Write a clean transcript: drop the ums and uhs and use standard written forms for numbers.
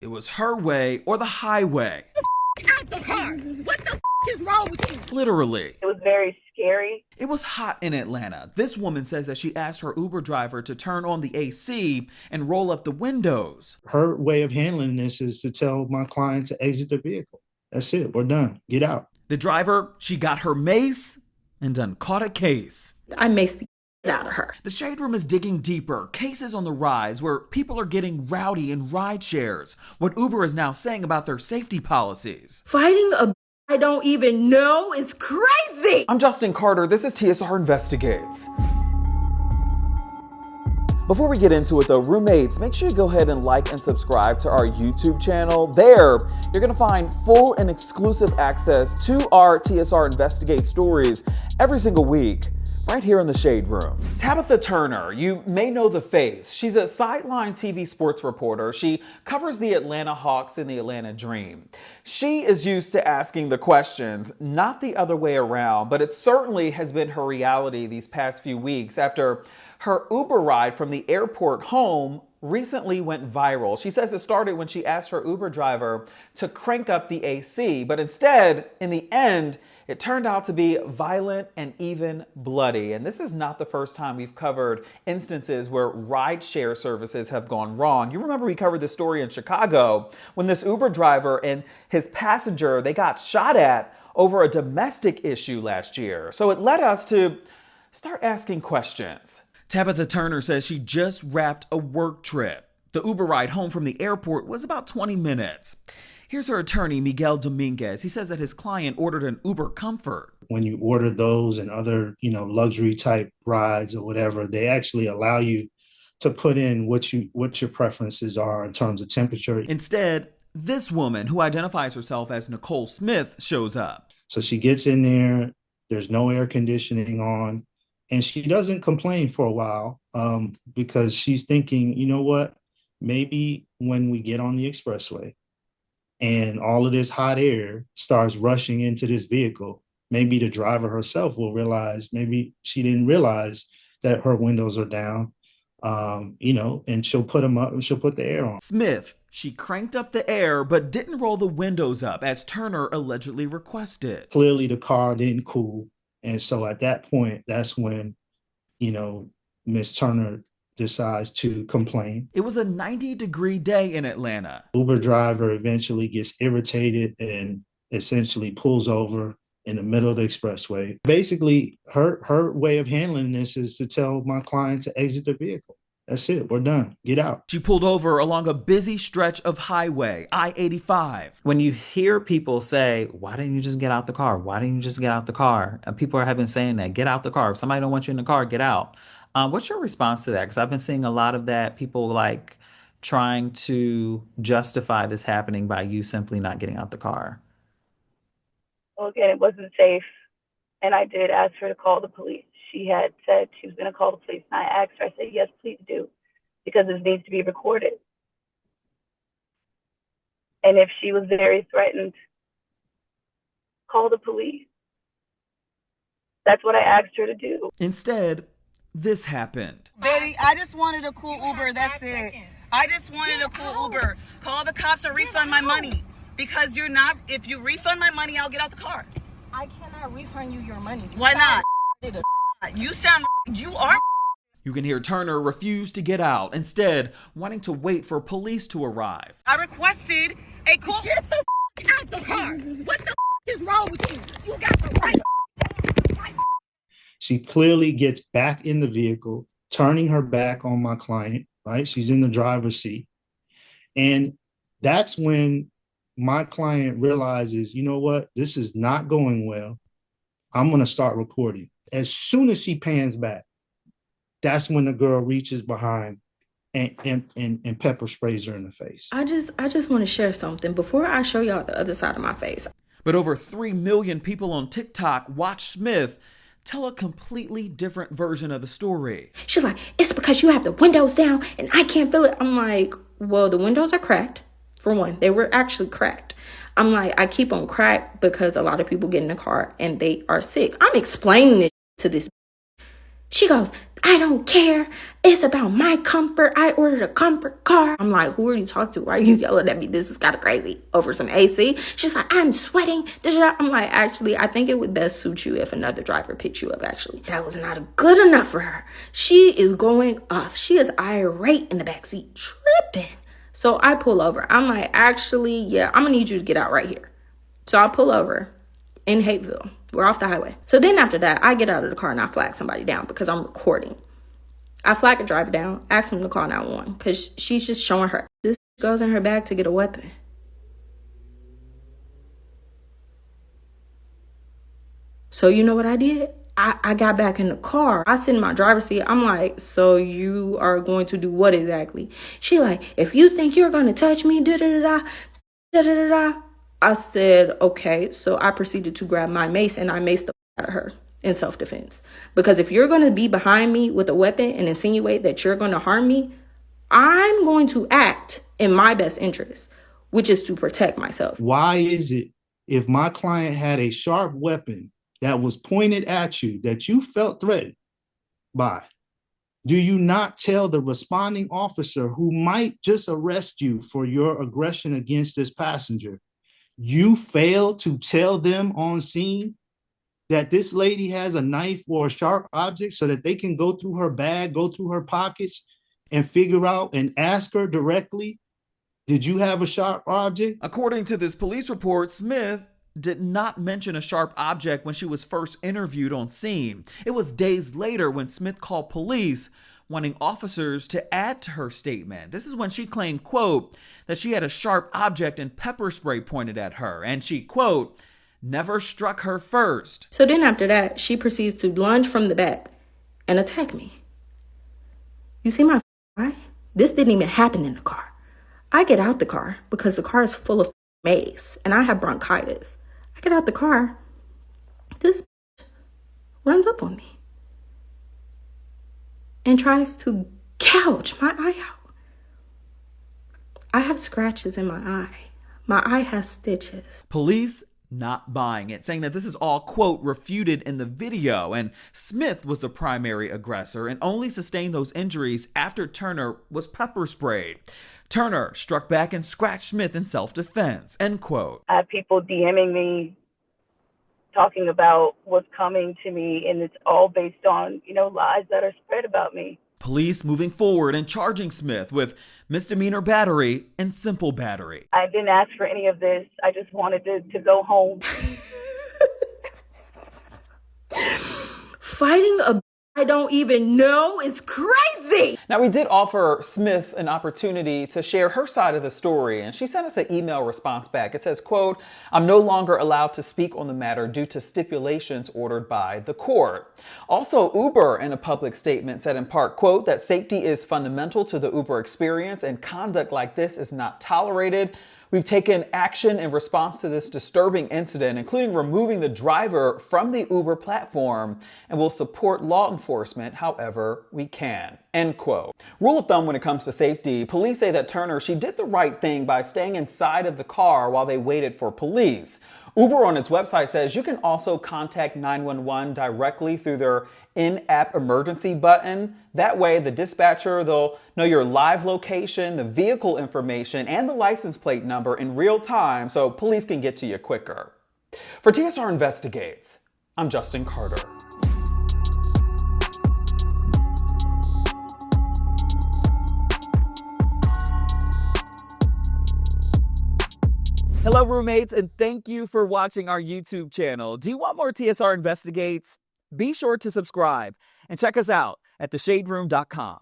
It was her way or the highway. Out the car. What the is wrong with you? Literally. It was very scary. It was hot in Atlanta. This woman says that she asked her Uber driver to turn on the AC and roll up the windows. Her way of handling this is to tell my client to exit the vehicle. That's it. We're done. Get out. The driver, she got her mace and done caught a case. I maced the out of her. The Shade Room is digging deeper. Cases on the rise where people are getting rowdy in ride shares. What Uber is now saying about their safety policies. Fighting a I don't even know is crazy. I'm Justin Carter. This is TSR Investigates. Before we get into it though, roommates, make sure you go ahead and like and subscribe to our YouTube channel. There, you're gonna find full and exclusive access to our TSR Investigate stories every single week, right here in the Shade Room. Tabitha Turner, you may know the face. She's a sideline TV sports reporter. She covers the Atlanta Hawks and the Atlanta Dream. She is used to asking the questions, not the other way around, but it certainly has been her reality these past few weeks after her Uber ride from the airport home recently went viral. She says it started when she asked her Uber driver to crank up the AC, but instead, in the end, it turned out to be violent and even bloody. And this is not the first time we've covered instances where rideshare services have gone wrong. You remember we covered this story in Chicago when this Uber driver and his passenger, they got shot at over a domestic issue last year. So it led us to start asking questions. Tabitha Turner says she just wrapped a work trip. The Uber ride home from the airport was about 20 minutes. Here's her attorney, Miguel Dominguez. He says that his client ordered an Uber Comfort. When you order those and other, luxury type rides or whatever, they actually allow you to put in what your preferences are in terms of temperature. Instead, this woman, who identifies herself as Nicole Smith, shows up. So she gets in there, there's no air conditioning on, and she doesn't complain for a while because she's thinking, you know what, maybe when we get on the expressway and all of this hot air starts rushing into this vehicle, maybe the driver herself will realize, maybe she didn't realize that her windows are down, and she'll put them up and she'll put the air on. Smith, she cranked up the air but didn't roll the windows up as Turner allegedly requested. Clearly the car didn't cool. And so at that point, that's when, Miss Turner decides to complain. It was a 90-degree day in Atlanta. Uber driver eventually gets irritated and essentially pulls over in the middle of the expressway. Basically, her way of handling this is to tell my client to exit the vehicle. That's it. We're done. Get out. She pulled over along a busy stretch of highway, I-85. When you hear people say, why didn't you just get out the car? Why didn't you just get out the car? And people have been saying that, get out the car. If somebody don't want you in the car, get out. What's your response to that? Because I've been seeing a lot of that, people like trying to justify this happening by you simply not getting out the car. Well, again, it wasn't safe. And I did ask her to call the police. She had said she was going to call the police. And I asked her, I said, yes, please do, because this needs to be recorded. And if she was very threatened, call the police. That's what I asked her to do. Instead, this happened. Baby, I just wanted a cool Uber, that's it. I just wanted a cool Uber. Call the cops or refund my money. Because if you refund my money, I'll get out the car. I cannot refund you your money. Why not? You are. You can hear Turner refuse to get out, instead wanting to wait for police to arrive. I requested a cool. Get the out the car. What the is wrong with you? You got the right. She clearly gets back in the vehicle, turning her back on my client, right? She's in the driver's seat. And that's when my client realizes, you know what? This is not going well. I'm going to start recording. As soon as she pans back, that's when the girl reaches behind and pepper sprays her in the face. I just want to share something before I show y'all the other side of my face. But over 3 million people on TikTok watch Smith tell a completely different version of the story. She's like, it's because you have the windows down and I can't feel it. I'm like, well, the windows are cracked. For one, they were actually cracked. I'm like, I keep on cracked because a lot of people get in the car and they are sick. I'm explaining this to this. She goes, I don't care. It's about my comfort. I ordered a comfort car. I'm like, who are you talking to? Why are you yelling at me? This is kind of crazy. Over some AC. She's like, I'm sweating. I'm like, actually, I think it would best suit you if another driver picked you up, actually. That was not good enough for her. She is going off. She is irate in the backseat, tripping. So I pull over. I'm like, actually, yeah, I'm going to need you to get out right here. So I pull over in Hateville. We're off the highway. So then after that, I get out of the car and I flag somebody down because I'm recording. I flag a driver down, ask him to call 911 because she's just showing her. This goes in her bag to get a weapon. So you know what I did? I got back in the car. I sit in my driver's seat. I'm like, so you are going to do what exactly? She like, if you think you're going to touch me, da-da-da-da, da-da-da-da. I said, okay. So I proceeded to grab my mace and I maced the out of her in self-defense. Because if you're going to be behind me with a weapon and insinuate that you're going to harm me, I'm going to act in my best interest, which is to protect myself. Why is it if my client had a sharp weapon that was pointed at you that you felt threatened by, do you not tell the responding officer who might just arrest you for your aggression against this passenger? You fail to tell them on scene that this lady has a knife or a sharp object so that they can go through her bag, go through her pockets and figure out and ask her directly, did you have a sharp object? According to this police report, Smith did not mention a sharp object when she was first interviewed on scene. It was days later when Smith called police wanting officers to add to her statement. This is when she claimed, quote, that she had a sharp object and pepper spray pointed at her, and she, quote, never struck her first. So then after that, she proceeds to lunge from the back and attack me. You see my eye? This didn't even happen in the car. I get out the car because the car is full of mace and I have bronchitis. I get out the car. This runs up on me and tries to gouge my eye out. I have scratches in my eye. My eye has stitches. Police not buying it, saying that this is all, quote, refuted in the video, and Smith was the primary aggressor and only sustained those injuries after Turner was pepper sprayed. Turner struck back and scratched Smith in self-defense, end quote. I have people DMing me talking about what's coming to me, and it's all based on, lies that are spread about me. Police moving forward and charging Smith with misdemeanor battery and simple battery. I didn't ask for any of this. I just wanted to go home. Fighting a I don't even know is crazy. Now, we did offer Smith an opportunity to share her side of the story, and she sent us an email response back. It says, quote, I'm no longer allowed to speak on the matter due to stipulations ordered by the court. Also, Uber in a public statement said in part, quote, that safety is fundamental to the Uber experience and conduct like this is not tolerated. We've taken action in response to this disturbing incident, including removing the driver from the Uber platform, and will support law enforcement however we can, end quote. Rule of thumb when it comes to safety, police say that Turner, she did the right thing by staying inside of the car while they waited for police. Uber on its website says you can also contact 911 directly through their in-app emergency button. That way, the dispatcher, they'll know your live location, the vehicle information, and the license plate number in real time so police can get to you quicker. For TSR Investigates, I'm Justin Carter. Hello, roommates, and thank you for watching our YouTube channel. Do you want more TSR Investigates? Be sure to subscribe and check us out at theshaderoom.com.